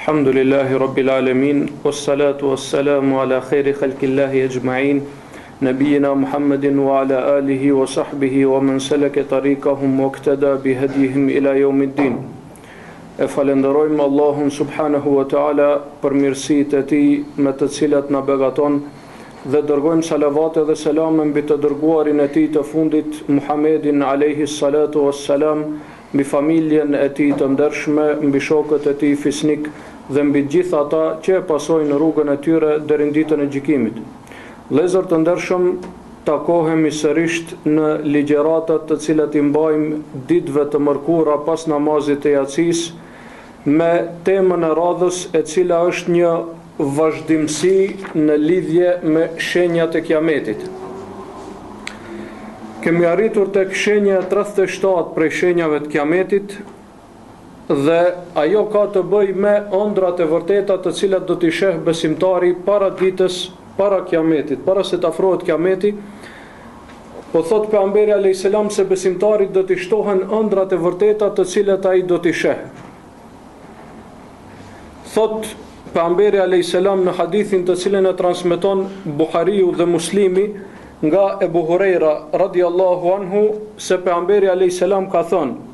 Alhamdulillahi Rabbil Alamin, wassalatu wassalamu ala khairi khalqillahi ajma'in, nabiyina Muhammedin wa ala alihi wa sahbihi wa man salaka tariqahum wa iqtada bi hadihim ila yawmiddin. E falenderojmë Allahun subhanahu wa ta'ala për mirësitë e tij me të cilat na begaton dhe dërgojmë salavate dhe selame mbi të dërguarin e tij të fundit Muhammedin alayhi salatu wassalam, mbi familjen e tij të ndershme, mbi shokët e tij fisnik dhe mbi gjithë ata që e pasojnë rrugën e tyre deri në ditën e gjykimit. Vëllezër të ndershëm, takohemi sërish në ligjëratat të cilat i mbajmë ditëve të mërkura pas namazit të Yacis me temën e radhës e cila është një vazhdimsi në lidhje me shenjat e Kiametit. Kemi arritur tek shenja 37 prej shenjave të Kiametit dhe ajo ka të bëjë me ëndrat e vërteta të cilat do t'i sheh besimtari para ditës, para Kiametit, para se të afrohet Kiameti. Po thot pejgamberi alayhis salam se besimtarit do t'i shtohen ëndrat e vërteta të cilat ai do t'i sheh. Thot pejgamberi alayhis salam në hadithin të cilën e transmeton Buhariu dhe Muslimi nga Ebu Hurajra radiallahu anhu se pejgamberi alayhis salam ka thënë: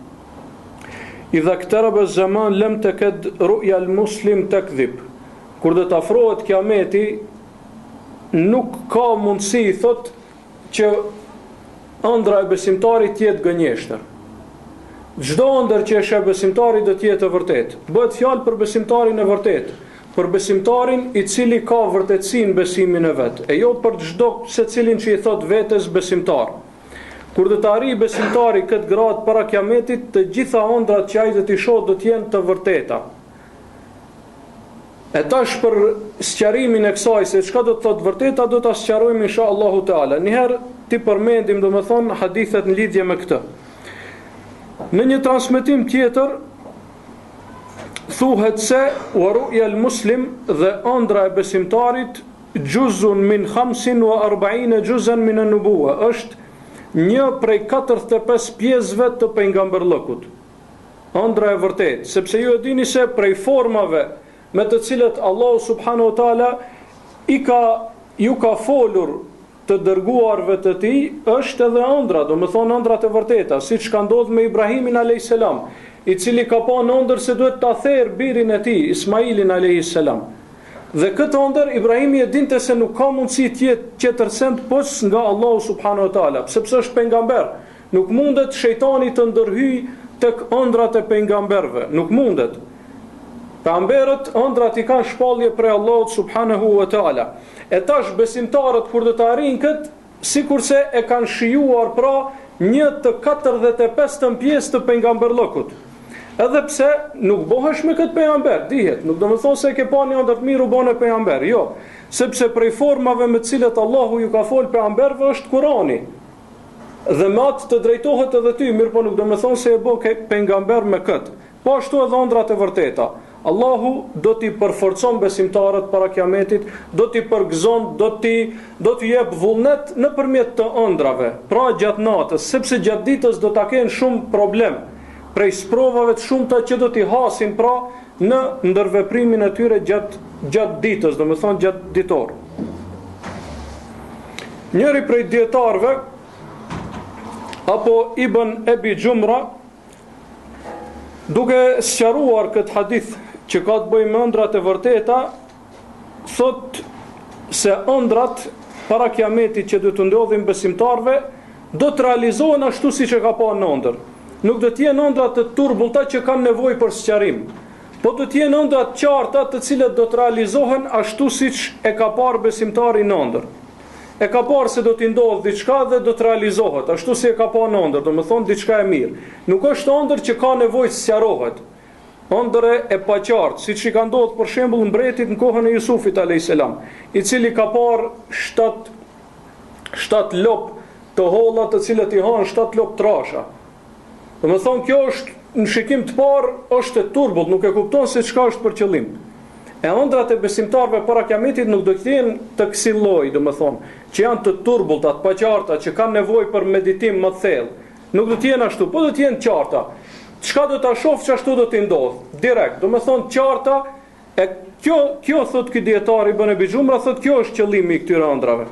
"Idha iqtaraba az-zaman lam takad ru'ya al-muslim takdhib." Kur do të afrohet Kiameti, nuk ka mundësi, thot, që ëndra e besimtarit të jetë gënjeshtër. Çdo ëndër që e sheh besimtari do të jetë e vërtetë. Bëhet fjalë për besimtarin e vërtetë, për besimtarin i cili ka vërtetësinë besimin e vet, e jo për çdo secilin që i thot vetes besimtar. Kur do të arrijë besimtari këtë gradë para Kiametit, të gjitha ëndrat që ai do t'i shohë do të jenë të vërteta. E tash për sqarimin e kësaj se çka do të thotë vërteta, do ta sqarojmë inshallahu teala. Njëherë ti përmendim domethënë hadithet në lidhje me këtë. Në një transmetim tjetër thuhet se wa ru'ya al-muslim dhe ëndra e besimtarit juzun min 45 juzan min an-nubuwa, është një prej 45 pjesëve të pejgamberllëkut. Ëndra e vërtetë, sepse ju e dini se prej formave me të cilët Allahu subhanahu wa taala ju ka folur të dërguarve të tij është edhe ëndra, domethënë ëndrat e vërteta, siç ka ndodhur me Ibrahimin alayhis salam, i cili ka pa në ëndër se duhet ta therr birin e tij, Ismailin alayhis salam. Dhe këtë ëndër Ibrahimi e dinte se nuk ka mundësi të jetë tjetërsend pos nga Allahu subhanahu wa taala, sepse është pejgamber. Nuk mundet shejtani të ndërhyjë tek ëndrat e pejgamberëve, nuk mundet. Pejgamberët ëndrat i kanë shpallje prej Allahut subhanahu wa taala. E tash besimtarët kur do të arrijnë kët, sikurse e kanë shijuar pra një të 45 pjesë të pejgamberllëkut. Edhe pse nuk bëhesh me këtë pejgamber, dihet, nuk do të thonë se ke pa një ëndër të mirë u bën pejgamber, jo, sepse prej formave me të cilat Allahu ju ka fol pejgamberëve është Kurani. Dhe me atë të drejtohet edhe ty, mirë po nuk do të thonë se e bë pejgamber me këtë. Po ashtu edhe ëndrat e vërteta. Allahu do t'i përforcon besimtarët para Kiametit, do t'i përgëzon, do t'i jep vullnet nëpërmjet të ëndrave, pra gjatë natës, sepse gjatë ditës do ta kenë shumë problem prej sprovave të shumta që do t'i hasin pra në ndërveprimin e tyre gjatë ditës, domethënë gjatë ditor. Njëri prej dietarëve apo Ibn Abi Gjumra, duke sqaruar këtë hadith që ka të bëjë me ëndrat e vërteta, thot se ëndrat para Kiametit që do të ndodhin besimtarve do të realizohen ashtu siç e ka pa në ëndër. Nuk do të jenë ëndra të turbullta që kanë nevojë për sqarim, po do të jenë ëndra të qarta të cilat do të realizohen ashtu siç e ka parë besimtari në ëndër. E ka parë se do t'i ndodhë diçka dhe do të realizohet, ashtu si e ka parë në ëndër, do më thonë diçka e mirë. Nuk është ëndër që ka nevojë të sqarohet. Ëndër e paqartë, siç i ka ndodhur për shembull mbretit në kohën e Jusufit alayhis salam, i cili ka parë 7 lop të holla të cilët i hanë 7 lop trasha. Do më thonë kjo është në shikim të parë është e turbullt, nuk e kupton se çka është për qëllim. E ëndrat e besimtarëve para Kiametit nuk do të jenë të kësaj lloji, do më thonë, që janë të turbullta, të paqarta, që kanë nevojë për meditim më të thellë. Nuk do të jenë ashtu, po do të jenë të qarta. Çka do ta shoh që ashtu do të ndodh, direkt, do më thonë qarta E kjo thot ky dietar Ibn Abi Xhumra, thot kjo është qëllimi i këtyre ëndrave.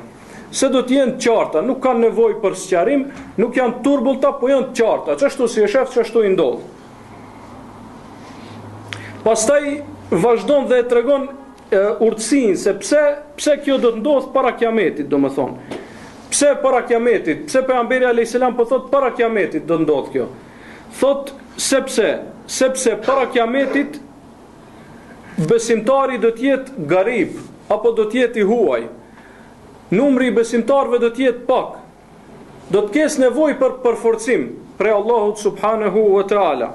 Se do të jenë të qarta, nuk kanë nevojë për sqarim, nuk janë turbullta, po janë të qarta. Çashtu si e shef, çashtu i ndodh. Pastaj vazhdon dhe e tregon urtësinë se pse kjo do të ndodh para kiametit, domethënë. Pse para kiametit? Pse pejgamberi alayhis salam po thot para kiametit do të ndodh kjo? Thot sepse para kiametit besimtari do të jetë garib apo do të jetë i huaj. Numri i besimtarëve do të jetë pak. Do të kesh nevojë për përforcim prej Allahut subhanahu wa taala.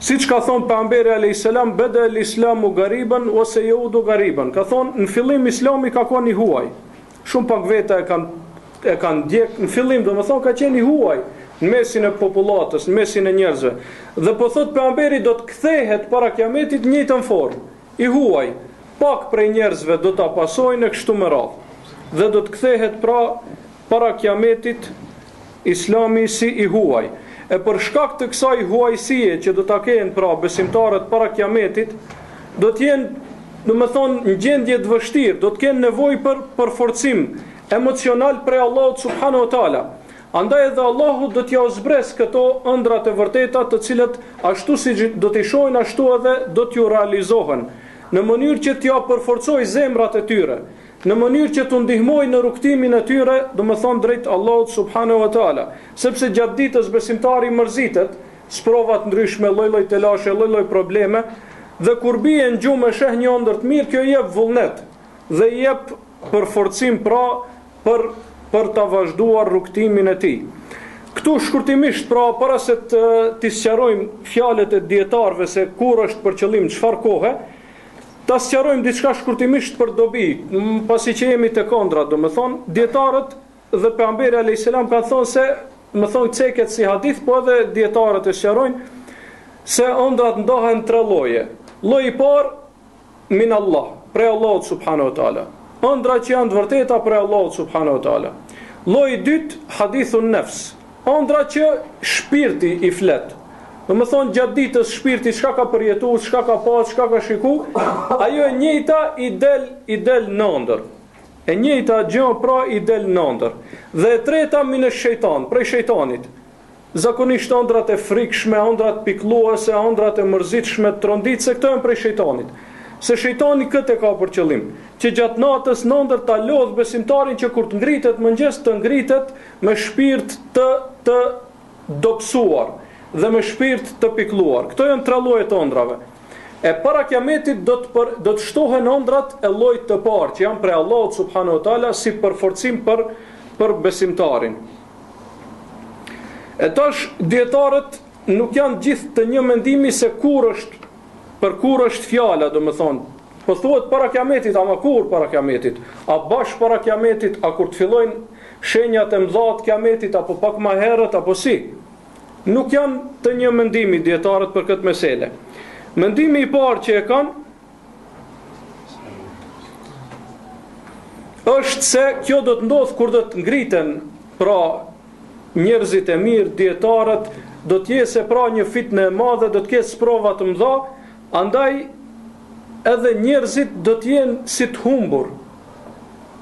Siç ka thonë pejgamberi alayhis salam, bada al-islamu gariban wa sayudu gariban. Ka thonë në fillim Islami ka qenë i huaj. Shumë pak veta e kanë djeg në fillim, domethënë ka qenë i huaj në mesin e popullatës, në mesin e njerëzve. Dhe po thot pejgamberi do të kthehet para kiametit në njëjtën formë, i huaj. Pak prej njerëzve do ta pasojnë kështu me radhë. Dhe do të kthehet pra para kiametit Islami si i huaj. E për shkak të kësaj huajësie që do ta kenë pra besimtarët para kiametit, do të jenë, domethënë, në gjendje të vështirë, do të kenë nevojë për përforcim emocional prej Allahut subhanahu wa taala. Andaj edhe Allahu do t'ja zbres këto ëndrat e vërteta, të cilat ashtu si do t'i shohin, ashtu edhe do t'ju realizohen, në mënyrë që t'ja përforcoj zemrat e tyre, në mënyrë që t'u ndihmoj në rrugtimin e tyre, domethënë drejt Allahut subhanahu wa taala, sepse gjatë ditës besimtari mërzitet, sprova të ndryshme, lloj-lloj telashe, lloj-lloj probleme, dhe kur bie në gjumë sheh një ëndër të mirë, kjo i jep vullnet dhe i jep përforcim pra për ta vazhduar rrugtimin e tij. Këtu shkurtimisht pra para se të sqarojmë fjalët e dietarëve se kur është për qëllim çfarë kohe, ta sqarojmë diçka shkurtimisht për dobi, pasi që jemi te kondra, domethënë dietarët dhe pejgamberi alayhis salam kanë thonë se, më thonë ceket si hadith, po edhe dietarët e sqarojnë se ëndrat ndahen tre lloje. Lloji i parë min Allah, prej Allahut subhanahu wa taala. Ëndra që janë të vërteta prej Allahut subhanahu wa taala. Lloji i dytë, hadithun nafs. Ëndra që shpirti i flet. Domethënë gjatë ditës shpirti çka ka përjetuar, çka ka pas, çka ka shikuar, ajo e njëjta i del në ëndër. E njëjta gjë pra i del në ëndër. Dhe e treta minë shejtan, prej shejtanit. Zakonisht ëndrat e frikshme, ëndrat pikëlluese, ëndrat e mërzitshme, tronditse, këto janë prej shejtanit. Se shejtani këtë ka për qëllim, që gjatë natës në ëndër ta lodh besimtarin që kur të ngritet mëngjes të ngritet me shpirt të dobësuar dhe me shpirt të pikëlluar. Këto janë tre lloje të ëndrave. E para kiametit do të shtohen ëndrat e llojit të parë, që janë prej Allahut subhanahu wa taala si përforcim për besimtarin. E tash dietarët nuk janë gjithë të një mendimi se për kur është fjala, domethënë, po thuhet para kiametit, ama kur para kiametit? A bash para kiametit, a kur të fillojnë shenjat e mëdha të kiametit, apo pak më herët, apo si? Nuk janë të një mendimi dietarët për këtë mesele. Mendimi i parë që e kanë është se kjo do të ndodh kur do të ngriten pra njerëzit e mirë, dietarët, do të jesë pra një fitnë e madhe, do të ketë sprova të mëdha. Andaj edhe njerëzit do të jenë si të humbur.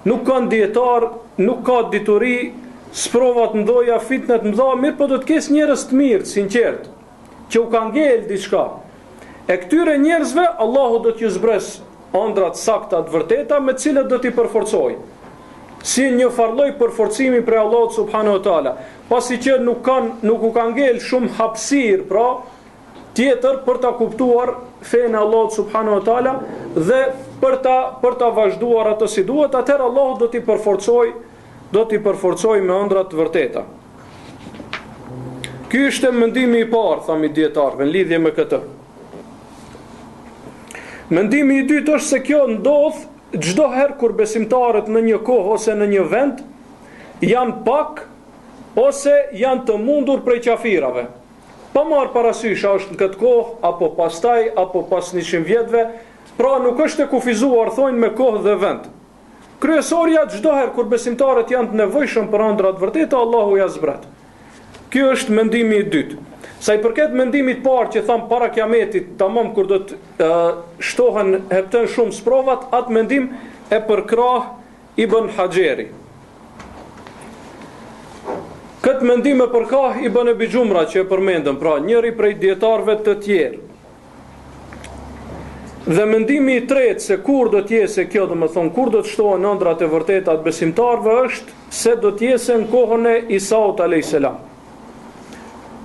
Nuk kanë dietar, nuk ka dituri, sprova të mëdha, fitnë të mëdha, mirë po do të kesh njerëz të mirë, sinqert, që u kanë ngel diçka. E këtyre njerëzve Allahu do t'ju zbres ëndrat sakta të vërteta me të cilat do t'i përforcoj. Si një farlloj përforcimi prej Allahut subhanahu wa taala, pasi që nuk u kanë ngel shumë hapësirë pra tjetër për ta kuptuar fenë e Allahut subhanahu wa taala dhe për ta vazhduar atë si duhet, atëherë Allahu do t'i përforcoj me ëndra të vërteta. Ky është mendimi i parë, thamë dietarëve, në lidhje me këtë. Mendimi i dytë është se kjo ndodh çdo herë kur besimtarët në një kohë ose në një vend janë pak ose janë të mundur prej qafirave. Pa marrë parasysh a është në këtë kohë, apo pastaj, apo pas 100 vjetëve, pra nuk është e kufizuar, thonë, me kohë dhe vend. Kryesorja çdo herë kur besimtarët janë të nevojshëm për ëndra të vërteta, Allahu ja zbret. Ky është mendimi i dytë. Sa i përket mendimit parë që tham para kiametit, tamam kur do të shtohen hepten shumë sprovat, atë mendim e përkrah Ibn Hajeri. Këtë mendim e përkrah Ibn Abi Gjumra që e përmendëm, pra njëri prej dietarëve të tjerë. Dhe mendimi i tretë se kur do të jesë kjo, domethënë kur do të shtohen ëndrat e vërteta të besimtarëve, është se do të jesë në kohën e Isaut alayhis salam.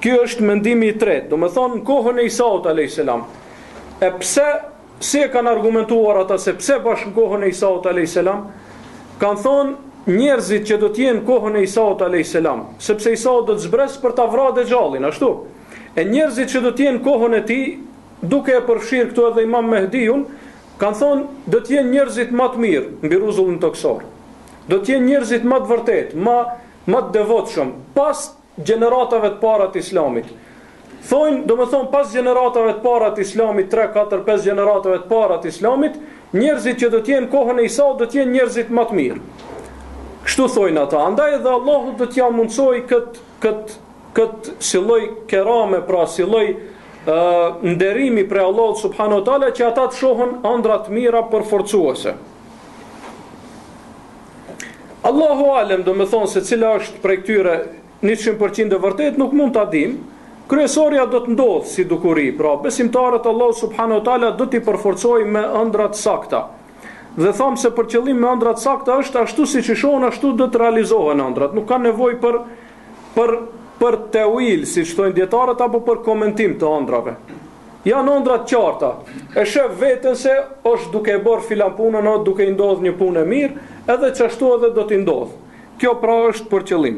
Ky është mendimi i tretë, domethënë në kohën e Isaut alayhis salam. E pse si e kanë argumentuar ata se pse bashkë në kohën e Isaut alayhis salam? Kanë thonë njerëzit që do të jenë në kohën e Isaut alayhis salam, sepse Isau do të zbres për ta vrarë Dejjalin, ashtu. E njerëzit që do të jenë në kohën e tij, duke e përfshirë këtu edhe Imam Mehdiun, kanë thonë do të jenë njerëzit më të mirë mbi rrezullin toksor. Do të jenë njerëzit më të vërtetë, më të devotshëm pas gjeneratave të para të Islamit. Thonë, domethënë pas gjeneratave të para të Islamit, 3, 4, 5 gjeneratave të para të Islamit, njerëzit që do të jenë kohën e Isaut do të jenë njerëzit më të mirë. Kështu thojnë ata. Andaj edhe Allahu do t'ja mundsoj kët si lloj kerame, pra si lloj nderimi për Allahut subhanahu wa taala, që ata të shohën ëndra të mira përforcuese. Allahu alem, do me thonë se cila është prej këtyre 100% e vërtet, nuk mund ta dim. Kryesorja do të ndodhë si dukuri, pra besimtarët Allahu subhanahu wa taala do t'i përforcojë me ëndra të sakta. Dhe thamë se për qëllim me ëndra të sakta është ashtu siç i shohën, ashtu do të realizohen ëndrat. Nuk ka nevojë për teuil, si që thojnë dietarët, apo për komentim të ëndrave. Janë ëndrat qarta. E shef veten se është duke e bërë filan punën, o duke i ndodhur një punë e mirë, edhe çashtu edhe do t'i ndodhë. Kjo pra është për qëllim.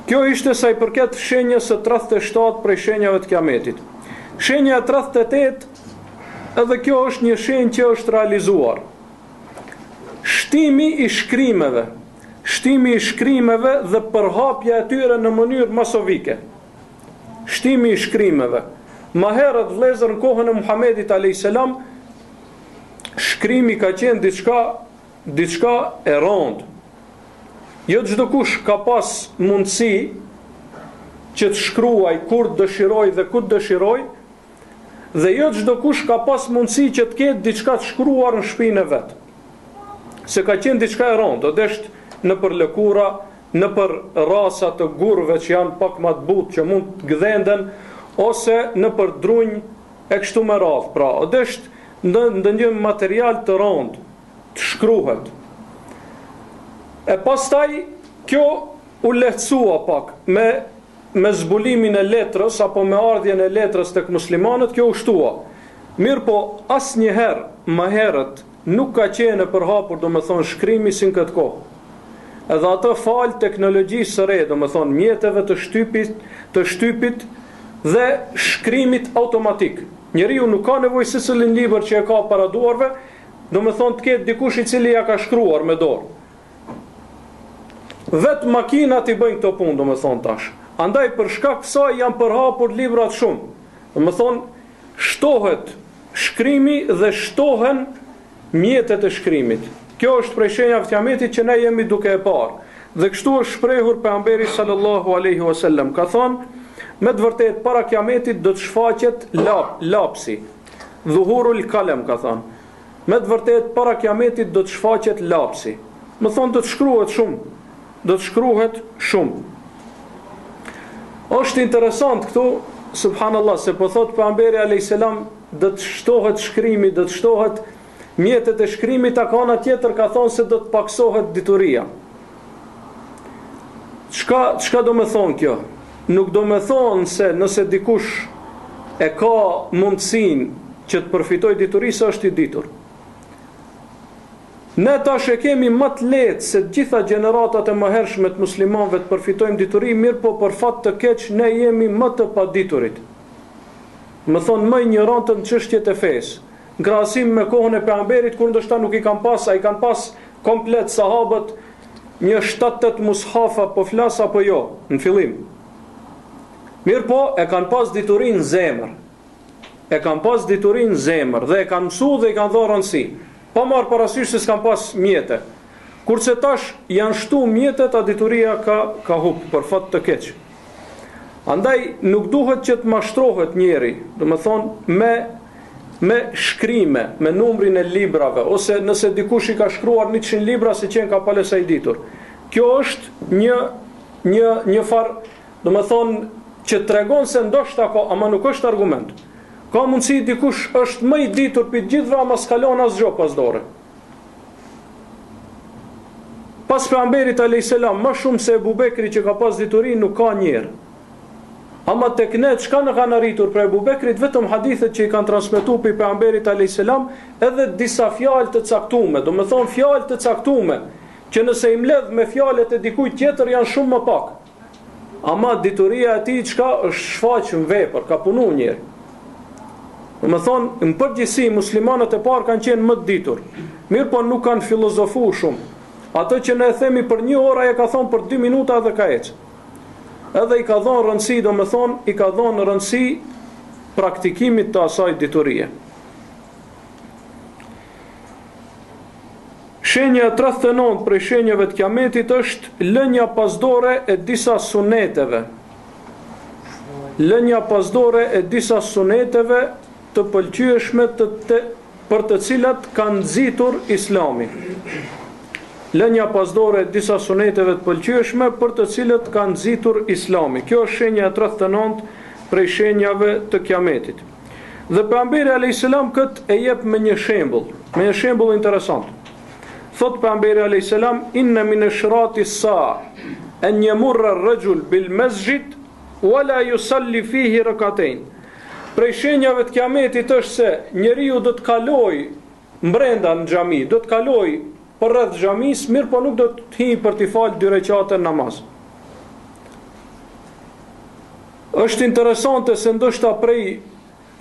Kjo ishte sa i përket shenjës së 37 prej shenjave të kiametit. Shenja e 38, edhe kjo është një shenjë që është realizuar. Shtimi i shkrimeve dhe përhapja e tyre në mënyrë masovike. Shtimi i shkrimeve. Më herët vëllezër në kohën e Muhamedit alayhis salam, shkrimi ka qenë diçka e rëndë. Jo çdo kush ka pas mundësi që të shkruaj kur dëshiroj dhe ku dëshiroj, dhe jo çdo kush ka pas mundësi që të ketë diçka të shkruar në shtëpinë e vet. Se ka qenë diçka e rëndë, odesht në për lëkura, në për rasa të gurve që janë pak më të butë që mund të gdhenden, ose në për drunj e kështu me radhë. Pra, odesht në një material të rëndë, të shkruhet. E pastaj kjo u lehtësua pak me zbulimin e letrës apo me ardhjen e letrës tek muslimanët, kjo u shtua. Mirë po, asnjëherë më herët nuk ka qenë e përhapur, domethënë shkrimi si në këtë kohë. Edhe ato fal teknologjisë së re, domethënë mjeteve të shtypit dhe shkrimit automatik. Njeriu nuk ka nevojë se cilin libër që e ka para duarve, domethënë të ketë dikush i cili ja ka shkruar me dorë. Vetë makinat i bëjnë këto punë, domethënë tash. Andaj për shkak të kësaj janë përhapur librat shumë. Domethënë shtohet shkrimi dhe shtohen mjetet e shkrimit. Kjo është prej shenjave të kiametit që ne jemi duke e parë. Dhe kështu është shprehur pejgamberi sallallahu alaihi wasallam, ka thonë, me të vërtetë para kiametit do të shfaqet lapsi. Dhuhurul kalem, ka thonë. Me të vërtetë para kiametit do të shfaqet lapsi. Më thonë do të shkruhet shumë. Do të shkruhet shumë. Është interesant këtu, subhanallah, se po thot pejgamberi alayhis salam, do të shtohet shkrimi, do të shtohet mjetet e shkrimit, a ka ana tjetër ka thonë se do të paksohet dituria. Çka do me thonë kjo? Nuk do me thonë se nëse dikush e ka mundësin që të përfitoj diturisë, është i ditur. Ne tash e kemi më të lehtë se gjitha gjeneratat e mëhershme të muslimanëve të përfitojmë dituri, mirë po për fat të keq ne jemi më të paditurit. Më thonë më ignorantë në çështjet e fesë. Në krahasim me kohën e pejgamberit, kur ndoshta nuk i kanë pas, ai kanë pas komplet sahabët një 7-8 mushafa, po flas apo jo, në fillim. Mirë po, e kanë pas diturin në zemër. E kanë pas diturin në zemër dhe e kanë mësuar dhe i kanë dhënë rëndësi. Pa marrë parasysh se s'kan pas mjete. Kurse tash janë shtu mjetet, a dituria ka hub për fat të keq. Andaj nuk duhet që të mashtrohet njeri, do më thonë me shkrime, me numrin e librave, ose nëse dikush i ka shkruar 100 libra se qenë ka pale sa i ditur. Kjo është një farë, do më thonë, që tregon se ndoshta ka, ama nuk është argument. Ka mundësi dikush është më i ditur për gjithëve, ama s'kalon asgjë pas dore. Pas pejgamberit a.s. më shumë se Ebu Bekri që ka pas diturin nuk ka njerë. Ama tek ne çka në kanë arritur për Ebu Bekrit, vetëm hadithet që i kanë transmetuar për pejgamberit a.s. edhe disa fjalë të caktume, do me thonë fjalë të caktume, që nëse i mbledh me fjalët e dikujt tjetër janë shumë më pak. Ama dituria e tij çka është shfaqur në vepër, ka punu njerë. Do me thonë, në përgjithësi muslimanët e parë kanë qenë më të ditur. Mirë, po nuk kanë filozofu shumë. Ato që ne themi për 1 orë e ka thonë për 2 minuta dhe ka ecë. Edhe i ka dhonë rëndësi, do me thonë, i ka dhonë rëndësi praktikimit të asaj diturie. Shenja 39 prej shenjave të kiametit është lënja pasdore e disa suneteve. Lënja pasdore e disa suneteve të pëlqyeshme për të cilat kanë nxitur Islamin. Lënja pasdore e disa suneteve të pëlqyeshme për të cilat kanë nxitur Islamin. Kjo është shenja 39 prej shenjave të kiametit. Dhe pejgamberi a.s. këtë e jep me një shembull interesant. Thot pejgamberi a.s. inna min ashrati sa an yamurra ar-rajul bil masjid wala yusalli fihi rak'atayn. Prej shenjave të kiametit është se njeriu do të kaloj brenda në xhami, do të kaloj për rreth xhamis, mirë po nuk do të hyjë për t'i falë 2 rekate namaz. Është interesante se ndoshta prej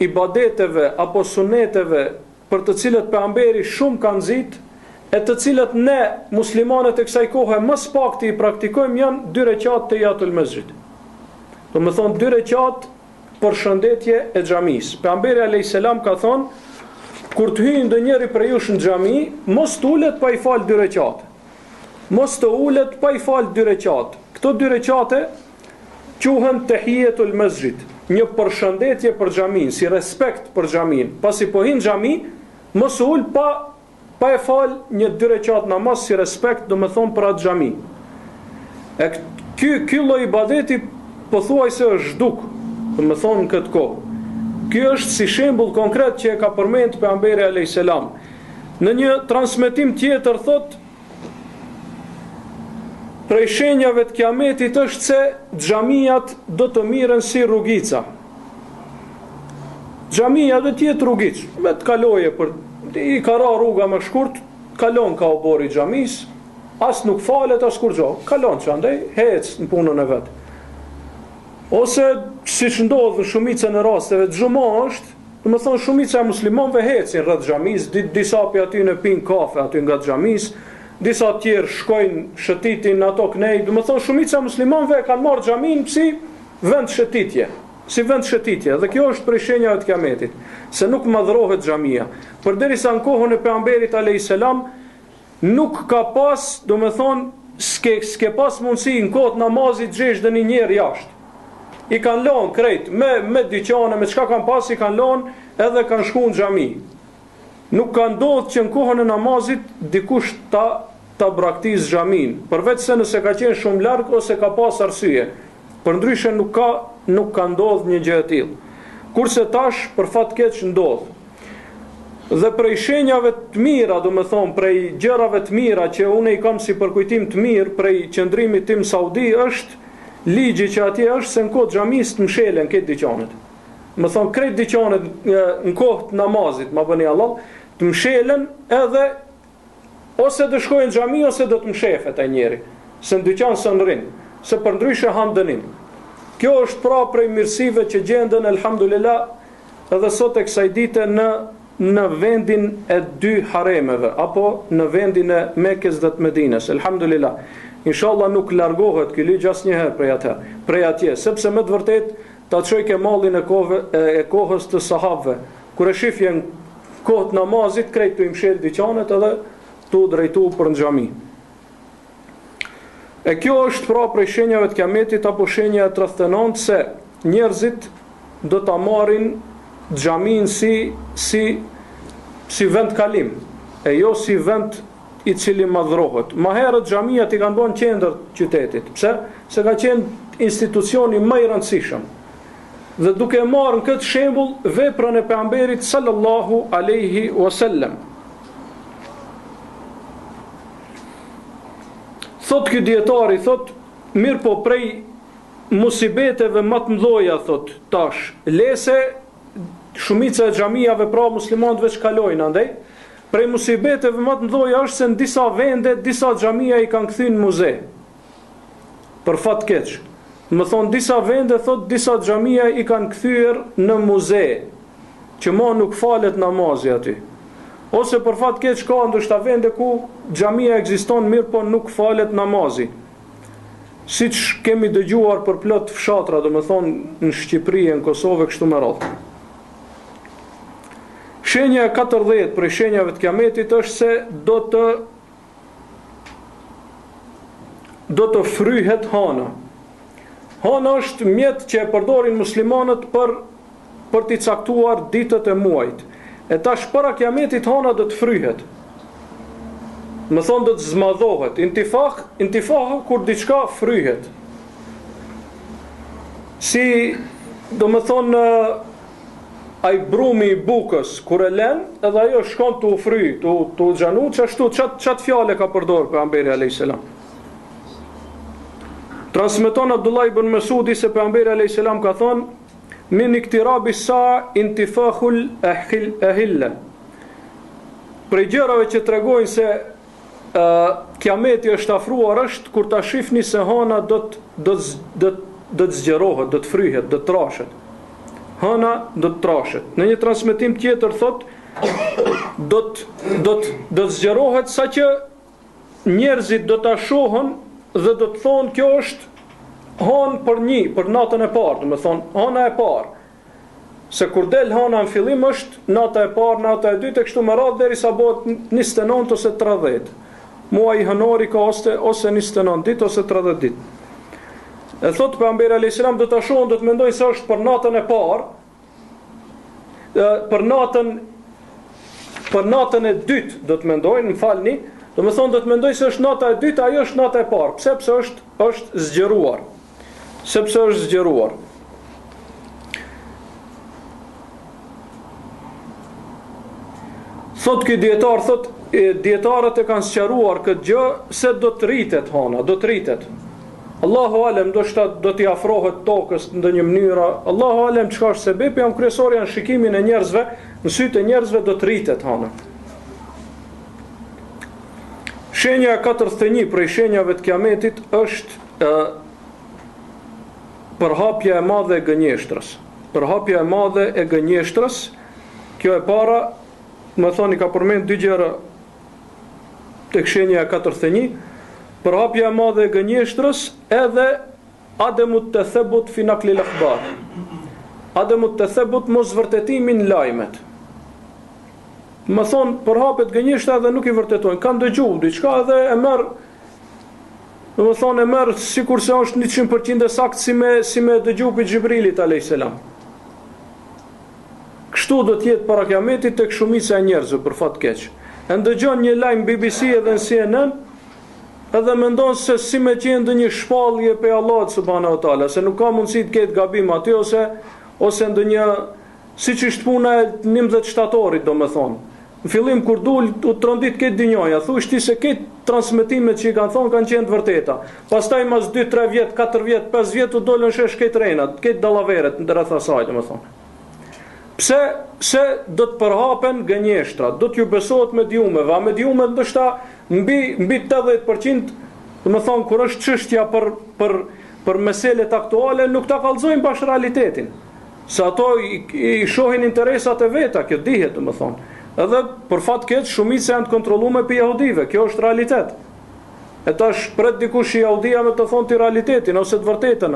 ibadeteve apo suneteve për të cilët pejgamberi shumë kanë nxit, e të cilët ne muslimanët e kësaj kohe më së pakti i praktikojmë janë 2 rekat të jatul mesjid. Do me thonë 2 rekat për shëndetje e xhamis. Pejgamberi a.s. ka thonë, kur të hyjë ndonjëri prej jush në xhami, mos të ulet pa i fal 2 rekate. Mos të ulet pa i fal 2 rekate. Këto 2 rekate quhen tahiyatul masjid, një përshëndetje për xhamin, si respekt për xhamin. Pasi po hyn në xhami, mos u ul pa e fal një 2 rekat namaz si respekt, do me thonë për atë xhami. E ky lloj ibadeti pothuajse është zhduk, do me thonë në këtë kohë. Ky është si shembull konkret që e ka përmend pejgamberi a.s. Në një transmetim tjetër thot, prej shenjave të kiametit është se xhamiat do të miren si rrugica. Xhamia do të jetë rrugic, me të kaloje për i ka ra rruga më shkurt, kalon ka obori xhamis, as nuk falet as kur gjo, kalon që andaj, hec në punën e vetë. Ose, si që ndodhë në shumicën e rasteve, xhumo është, do me thonë shumica e muslimonëve hecin rreth xhamis, disa për aty në pinë kafe aty nga xhamis, disa tjerë shkojnë shëtitin ato knej, do me thonë shumica e muslimonëve e kanë marrë xhamin si vend shëtitje, dhe kjo është prej shenjave të kiametit, se nuk madhrohet xhamia. Përderisa në kohën e pejgamberit a.s. nuk ka pas, do me thonë, s'ke pas mundësi në kohët namazit gjesh dhe një njerë jashtë. I kanë lonë krejt, me dyqane, me çka kanë pas, i kanë lonë edhe kanë shku në xhami. Nuk ka ndodhur që në kohën e namazit dikush ta braktis xhamin, përveç se nëse ka qenë shumë larg ose ka pas arsye. Përndryshe nuk ka ndodhur një gjë e tillë. Kurse tash për fat keq ndodh. Dhe prej shenjave të mira, do me thonë, prej gjërave të mira që unë i kam si përkujtim të mirë prej qëndrimit tim Saudi është ligji që atje është se në kohë xhamis të mshelen këtë dyqanet. Më thonë, krejt dyqanet në kohë të namazit, ma bëni Allah, të mshelen edhe ose të shkojnë xhami ose do të mshefet e njeri, se në dyqan së në rinë, se për ndryshe hanë dënim. Kjo është pra prej mirësive që gjendën, elhamdulillah, edhe sot e kësaj dite në vendin e 2 haremeve, apo në vendin e Mekës dhe të Medinës, elhamdulillah. Inshallah nuk largohet ky ligj asnjëherë prej atje, sepse me të vërtet ta çoj ke mallin e kohës të sahabëve. Kur e shifjen kohët namazit, krejt të imshel dyqanet edhe tu drejtu për në xhami. E kjo është pra prej shenjave të kiametit apo shenja e 39 se njerëzit do ta marrin xhamin si vend kalim, e jo si vend i cili madhrohet. Ma herët xhamiat i kanë bën qendër qytetit. Pse? Se ka qenë institucioni më i rëndësishëm. Dhe duke marrë në këtë shembull veprën e pejgamberit sallallahu alaihi wasallam. Thot ky dietari, thot, mirë po prej musibeteve më të mëdha, thot, tash, lese shumica e xhamijave pra muslimanët veç kalojnë andaj. Prej musibeteve më të mëdha është se në disa vende, disa xhamija i kanë kthyer në muze. Për fat keq. Më thonë disa vende, thot, disa xhamija i kanë kthyer në muze, që mo nuk falet namazi aty. Ose për fat keq ka ndoshta vende ku xhamia ekziston mirë po nuk falet namazi. Siç kemi dëgjuar për plot fshatra, domethënë në Shqipëri, në Kosovë kështu me radhë. Shenja e 40 për shenjave të kiametit është se do të fryhet hana. Hana është mjet që e përdorin muslimanët për t'i caktuar ditët e muajit. E tash para kiametit hana do të fryhet. Më thonë do të zmadhohet. Intifah kur diçka fryhet. Si do më thonë ai brumi i bukës kur e lën, edhe ajo shkon të u fry, të u xhanu, çat fjalë ka përdorur pejgamberi alayhis salam. Transmeton Abdullah ibn Mesudi se pejgamberi alayhis salam ka thonë: min iktirabi sa intifahul ahilla. Për gjërave që tregojnë se kiameti është afruar është kur ta shihni se hana do të zgjerohet, do të fryhet, do të trashet. Hana do të trashet. Në një transmetim tjetër thot do të zgjerohet saqë njerëzit do ta shohën dhe do të thonë kjo është hanë për natën e parë, do të thonë hana e parë. Se kur del hana në fillim është nata e parë, nata e dytë e kështu me radhë derisa bëhet 29 ose 30. Muaji hënori ka ose 29 ditë ose 30 ditë. E thot pejgamberi alayhis salam do ta shohën, do të mendojnë se është për natën e parë, për natën e dytë do të mendojnë, më falni, do të thonë do të mendojnë se është nata e dytë, ajo është nata e parë. Pse është zgjeruar. Sepse është zgjeruar. Thot ky dietar, dietarët e kanë sqaruar këtë gjë se do të rritet hana, do të rritet. Allahu alem do t'i afrohet tokës në ndonjë mënyrë. Allahu alem çka është sebepi, jam kryesor janë shikimin e njerëzve, në sytë e njerëzve do të rritet hana. Shenja 41 prej shenjave të kiametit është përhapja e madhe e gënjeshtrës. Përhapja e madhe e gënjeshtrës, kjo e para, më thoni ka përmend dy gjëra tek shenja 41, përhapja e madhe e gënjeshtrës edhe ademut të thebut finakli lëkhbar. Ademut të thebut mos vërtetimin lajmet. Më thonë përhapet gënjeshtra dhe nuk i vërtetojnë. Kanë dëgjuar diçka dhe e merr, do të thonë e merr sikur se është 100% sakt si me dëgju për Xhibrilit alayhis salam. Kështu do të jetë para kiametit tek shumica e njerëzve për fat keq. E ndëgjon një lajm BBC edhe në CNN, edhe mendon se si me qenë ndonjë shpallje pe Allahut subhanahu wa taala, se nuk ka mundësi të ketë gabim aty ose ndonjë siç është puna e 11 shtatorit, domethënë. Në fillim kur dul u trondit këtë dinjoja, thuaj ti se këtë transmetimet që i kanë thonë kanë qenë të vërteta. Pastaj mas 2-3 vjet, 4 vjet, 5 vjet u dolën shesh këtë renat, këtë dallaveret rreth asaj, domethënë. Pse se do të përhapen gënjeshtra, do t'ju besohet mediumeve, a mediumet ndoshta mbi 80%, domethënë kur është çështja për meselet aktuale nuk ta kallëzojnë bash realitetin. Se ato i shohin interesat e veta, kjo dihet domethënë. Edhe për fat keq shumica janë të kontrolluar për jehudive, kjo është realitet. E tash pret dikush i jehudia me të thonë ti realitetin ose të vërtetën.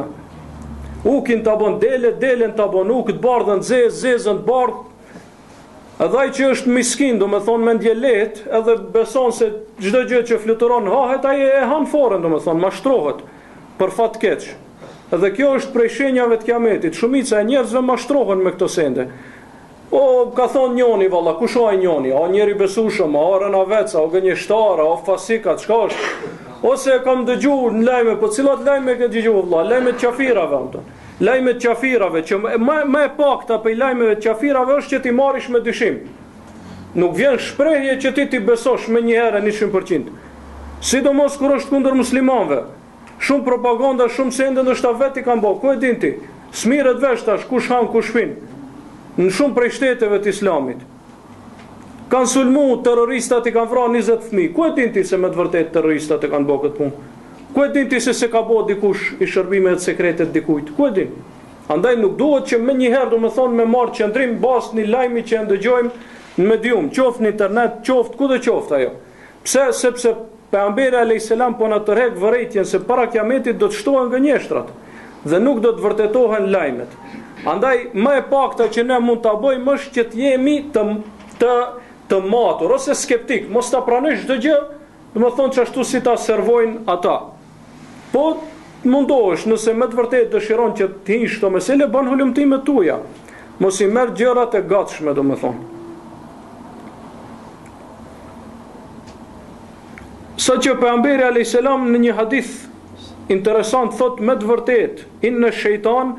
Ukin të abon delen të abon uk të bardhën zezën të bardh. Edhe ai që është miskin, do me thonë me ndje lehtë, edhe beson se çdo gjë që fluturon hahet, ai e han forën, do me thonë, mashtrohet për fat keq. Edhe kjo është prej shenjave të kiametit. Shumica e njerëzve mashtrohen me këto sende. O, ka thonë njoni, valla, kush ai njoni? O njeri besueshëm, o rënaveca, o gënjeshtara, o fasika, çka është? Ose e kam dëgjuar në lajme, po cilat lajme ke dëgjuar valla? Lajme të qafirave, lajme të qafirave, që më e pakta për lajmeve të qafirave është që ti marrish me dyshim. Nuk vjen shprehje që ti besosh me një herë 100%. Sidomos kur është kundër muslimanëve. Shumë propaganda, shumë sende ndoshta vetë kanë bërë. Ku e din ti? Smirët vesh tash, kush han, kush fin. Në shumë prej shteteve të Islamit. Kanë sulmu, terroristat i kanë vrarë 20 fëmijë. Ku e din ti se me të vërtetë terroristat e kanë bërë këtë punë? Ku e din ti se ka bërë dikush i shërbimet sekrete dikujt? Ku e din? Andaj nuk duhet që më një herë, do të thonë, me marr qendrim bazë një lajmi që ndëgjojmë në medium, qoftë në internet, qoftë ku do qoftë ajo. Pse? Sepse pejgamberi alayhis salam po na tërheq vërejtjen se para kiametit do të shtohen gënjeshtrat dhe nuk do të vërtetohen lajmet. Andaj më e pakta që ne mund ta bëjmë është që të jemi të matur ose skeptik, mos ta pranojsh çdo gjë, domethënë çashtu si ta servojnë ata. Po mundohesh, nëse me të vërtetë dëshiron që të hish këto mesele, bën hulumtimet tuaja. Mos i merr gjërat e gatshme, domethënë. Sa që pejgamberi alayhis salam në një hadith interesant thot me të vërtetë, inna shejtan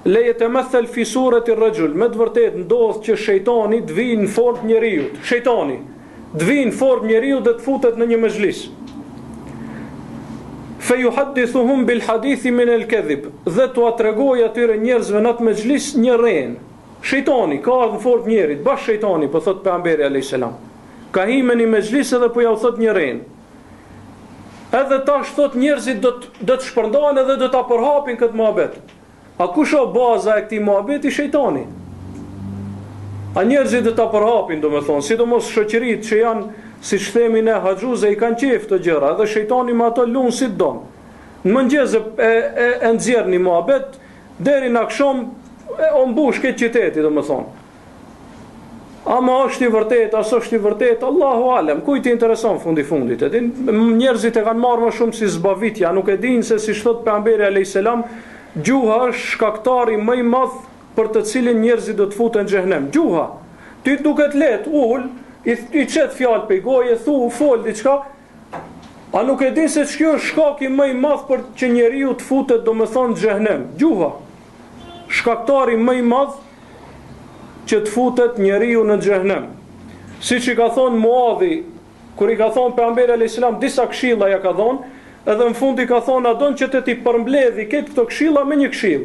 la yatamathal fi surati ar-rajul, me të vërtetë ndodh që shejtani të vijë në formë njeriu. Shejtani të vijë në formë njeriu dhe të futet në një mezhlis. Fa yuhaddithuhum bil hadithi min al-kadhib, dhe t'u tregoj atyre njerëzve në atë mezhlis një rën. Shejtani ka ardhur në formë njerit, bash shejtani, po thot pejgamberi alayhis salam. Ka hime një mezhlis edhe po ja u thot një rën. Edhe tash thot njerëzit do të shpërndahen edhe do ta përhapin këtë muhabet. A kush është baza e këtij muhabeti? Shejtani. A njerëzit do ta përhapin, domethënë, sidomos shoqëritë që janë, siç themi ne, haxhuze, i kanë qejf këto gjëra, edhe shejtani me ato lun si don. Në mëngjes e nxjerr një muhabet deri në akşam o mbush këtë qyteti, domethënë. Ama është i vërtet, as është i vërtet, Allahu alem, kujt i intereson fundi fundit. Edin, njerëzit e kanë marrë më shumë si zbavitja, nuk e dinë se si thot pejgamberi alayhis salam, gjuha është shkaktari më i madh për të cilin njerëzit do të futen në xhehenem. Gjuha. Ti duket lehtë, ul, i çet fjalë pe goje, fol diçka. A nuk e di se ç'kjo është shkaki më i madh për që njeriu të futet, domethënë, në xhehenem? Gjuha. Shkaktari më i madh që të futet njeriu në xhehenem. Siç i ka thonë Muadhi, kur i ka thonë pejgamberi alayhis salam disa këshilla ja ka thonë, edhe në fund i ka thonë a don që të ti përmbledhi këtë këto këshilla me një këshill.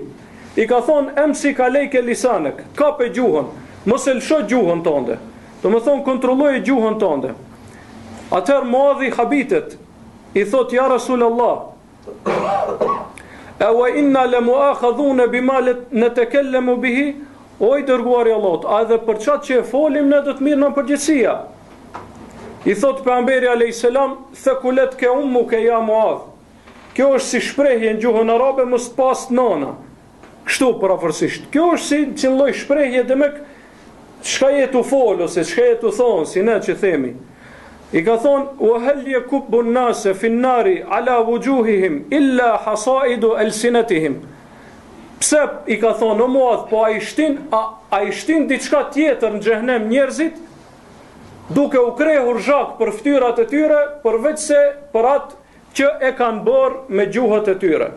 I ka thonë emsi kalejke lisanek, kape gjuhën, mos e lësho gjuhën tënde. Domethënë kontrolloje gjuhën tënde. Atëherë Muadhi habitet, i thot ja Rasulullah, wa inna lamuakhadhuna bima natakallemu bihi. O i dërguari Allahut, a edhe për çat që e folim ne do të mirë në përgjithësia. I thot pejgamberi alayhis salam, thakulet ke ummuke ya Muadh. Kjo është si shprehje në gjuhën arabe, mos pas nana. Kështu parafërsisht. Kjo është si lloj shprehje demek çka je tu fol ose çka je tu thon, si ne që themi. I ka thon wa hal yakubbu an-nas fi an-nari ala wujuhihim illa hasaidu alsinatihim. Pse i ka thonë o Muadh, po a i shtin diçka tjetër në xhehenem njerëzit, duke u krehur zhak për fytyrat e tyre, përveç se për atë që e kanë bërë me gjuhët e tyre.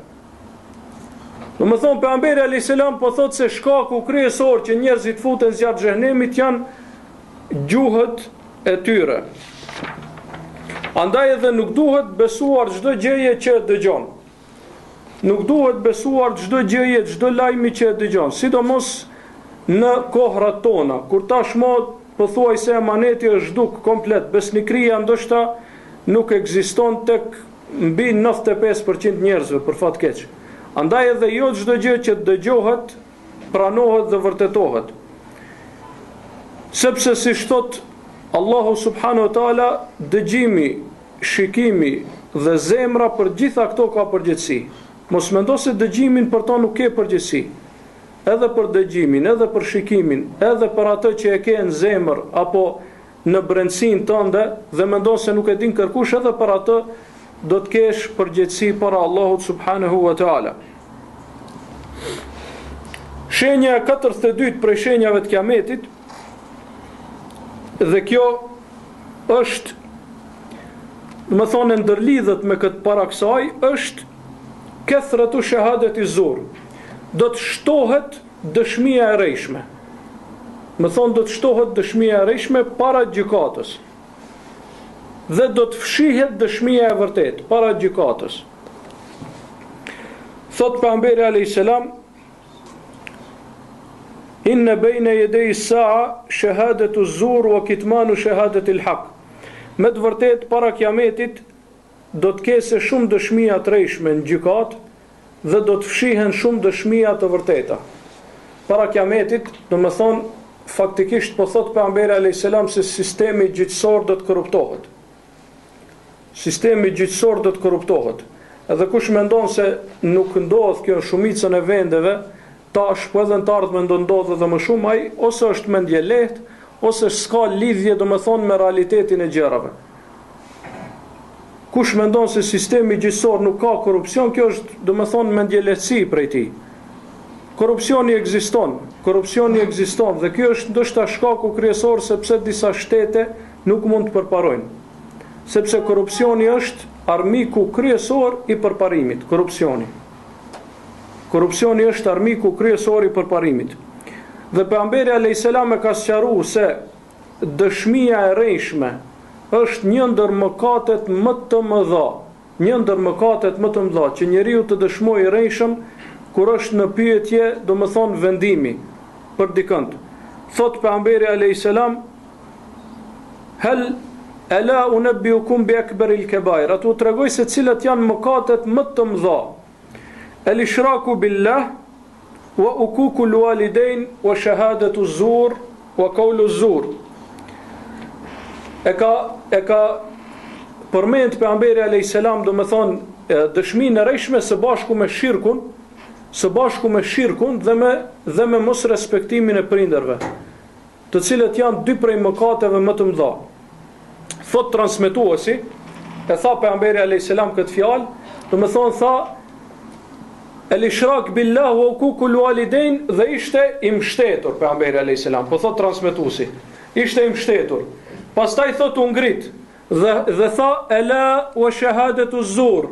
Domethënë pejgamberi alayhis salam po thotë se shkaku kryesor që njerëzit futen zjarr xhehenemit janë gjuhët e tyre. Andaj edhe nuk duhet besuar çdo gjëje që dëgjon. Nuk duhet besuar çdo gjëje, çdo lajmi që e dëgjon, sidomos në kohrat tona, kur tashmë pothuajse emaneti është zhduk komplet, besnikëria ndoshta nuk ekziston tek mbi 95% njerëzve për fat keq. Andaj edhe jo çdo gjë që dëgjohet, pranohet dhe vërtetohet. Sepse si thot Allahu subhanahu wa taala, dëgjimi, shikimi dhe zemra për gjitha këto ka përgjegjësi. Mos mendo se dëgjimin për to nuk ke përgjegjësi. edhe për dëgjimin, edhe për shikimin, edhe për atë që e ke në zemër apo në brendësinë tënde dhe mendon se nuk e din kërkush, edhe për atë do të kesh përgjegjësi para Allahut subhanahu wa taala. Shenja e 42 prej shenjave të kiametit, dhe kjo është, më thonë, ndërlidhet me këtë para kësaj, është kethratu shahadet i zur. Do të shtohet dëshmia e rrejshme. Më thonë, do të shtohet dëshmia e rrejshme para gjykatës. Dhe do të fshihet dëshmia e vërtet para gjykatës. Thot pejgamberi alayhis salam: Inna bejne jedej saa shahadetu zur wa kitmanu shahadetil haq. Me të vërtet, para kiametit do të kese shumë dëshmia të rrejshme në gjykat dhe do të fshihen shumë dëshmia të vërteta. Para kiametit, do më thonë, faktikisht po thot pejgamberi alayhis salam se sistemi gjyqësor do të korruptohet. Sistemi gjyqësor do të korruptohet. Edhe kush mendon se nuk ndodh kjo në shumicën e vendeve, tash po edhe në të ardhmen do ndodhë dhe më shumë, ai ose është mendje lehtë, ose s'ka lidhje domethënë me realitetin e gjërave. Kush mendon se sistemi gjyqësor nuk ka korrupsion, kjo është domethënë mendje lehtësi prej tij. Korrupsioni ekziston dhe kjo është ndoshta shkaku kryesor sepse disa shtete nuk mund të përparojnë. Sepse korrupsioni është armiku kryesor i përparimit, Korrupsioni është armiku kryesor i përparimit. Dhe pejgamberi alayhis salam e ka sqaruar se dëshmia e rrejshme është një ndër mëkatet më të mëdha, që njeriu të dëshmojë i rrejshëm kur është në pyetje, domethënë vendimi për dikënd. Thot pejgamberi alayhis salam: Hal ala unabbiukum bi akbaril kabair. Atu tregoj se cilat janë mëkatet më të mëdha. El ishraku billah, wa ukuku l'walidain, wa shahadatu zur, wa qawlu zur. E ka përmend pejgamberi alayhis salam, do më thonë, dëshminë e rrejshme së bashku me shirkun dhe me mos respektimin e prindërve, të cilët janë dy prej mëkateve më të mëdha. Thot transmetuesi, e tha pejgamberi alayhis salam këtë fjalë, do më thonë, tha: El ishrak billah wa ukukul walidain, dhe ishte i mbështetur pejgamberi alayhis salam. Po thot transmetuesi, ishte i mbështetur. Pastaj thot u ngrit dhe tha: Ela wa shahadatu zur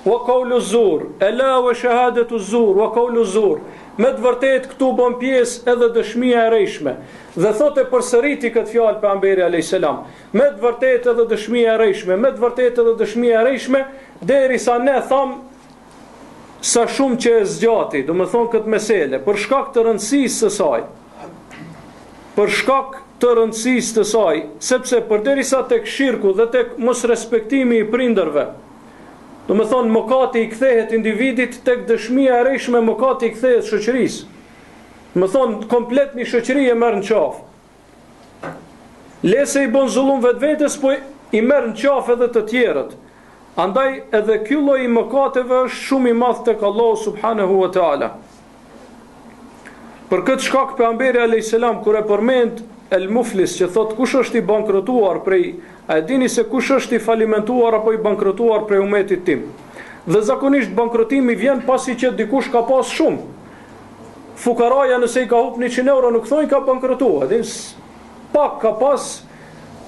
wa qawlu zur. Ela wa shahadatu zur wa qawlu zur. Me të vërtet këtu bën pjesë edhe dëshmia e rrejshme. Dhe thot e përsëriti këtë fjalë pejgamberi alayhis salam. Me të vërtet edhe dëshmia e rrejshme, me të vërtet edhe dëshmia e rrejshme, derisa ne tham sa shumë që e zgjati, do më thonë këtë mesele, për shkak të rëndësisë të saj, sepse përderisa tek shirku dhe tek mos respektimi i prindërve, do më thonë mëkati i kthehet individit, tek dëshmia e rrejshme mëkati i kthehet shoqërisë. Do më thonë komplet një shoqëri e merr në qafë. Lese i bën zullum vetvetes, po i merr në qafë edhe të tjerët. Andaj edhe ky lloj i mëkateve është shumë i madh tek Allahu subhanahu wa taala. Për këtë shkak pejgamberi alayhis salam kur e përmend el muflis, që thot kush është i bankrotuar prej, a e dini se kush është i falimentuar apo i bankrotuar prej umetit tim? Dhe zakonisht bankrotimi vjen pasi që dikush ka pas shumë. Fukaraja nëse i ka hup 100 euro nuk thonë ka bankrotuar, pak ka pas,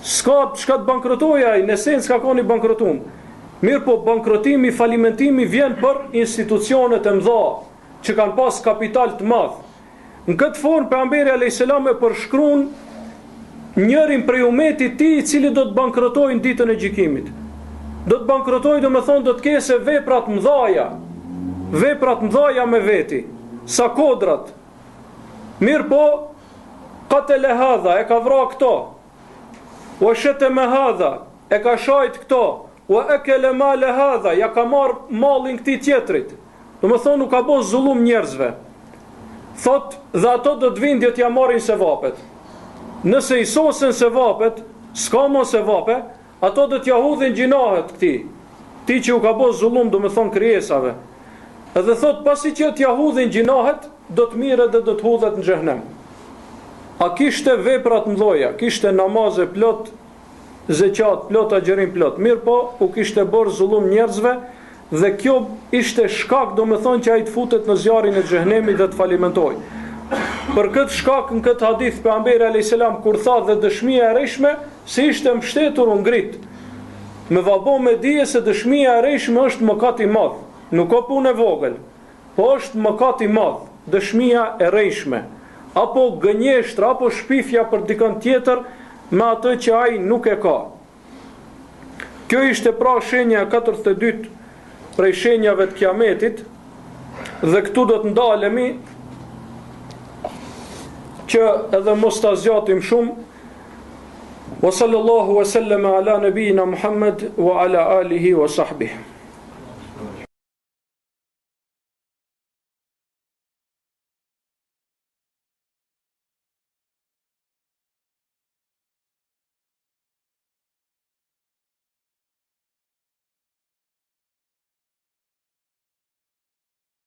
s'ka të bankrotoja, në esencë ka qenë i bankrotuar. Mirë po, bankrotimi, falimentimi vjen për institucionet e mëdha që kanë pas kapital të madh. Në këtë formë pejgamberi alayhis salam e përshkruan njërin prej umetit të tij i cili do të bankrotojë në ditën e gjykimit. Do të bankrotojë, do të thonë do të kese veprat mëdha me veti, sa kodrat. Mirë po, qatala hadha, e ka vrarë këto. Wa shatama hadha, e ka shajt këto. Wa akala mal hadha, ja ka marr mallin këtij tjetrit. Do më thonë nuk ka bën zullum njerëzve. Thot, dhe ato do të vinë të ja marrin sevapet. Nëse i sosen sevapet, s'ka më sevape, ato do t'ja hudhin gjinahet këtij. Ti që u ka bën zullum, do më thonë krijesave. Edhe thot, pasi që t'ja hudhin gjinahet, do të mirë dhe do të hudhet në xhehenem. A kishte vepra të mëdha, kishte namaze plot, zeqat plot, agjerim plot. Mirë po, u kishte bërë zullum njerëzve dhe kjo ishte shkak, domethënë, që ai të futet në zjarrin e xhehenemit dhe të falimentojë. Për këtë shkak në këtë hadith pejgamberi alayhis salam kur tha dhe dëshmia e rreshme se ishte mbështetur u ngrit. Me vabo me dije se dëshmia e rreshme është mëkat i madh. Nuk ka punë e vogël, po është mëkat i madh, dëshmia e rreshme, apo gënjeshtra, apo shpifja për dikën tjetër me atë që ai nuk e ka. Kjo ishte pra shenja 42 prej shenjave të kiametit, dhe këtu do të ndalemi që edhe mos ta zgjatim shumë. Wa sallallahu wa sallama ala nabiyina Muhammad wa ala alihi wa sahbihi.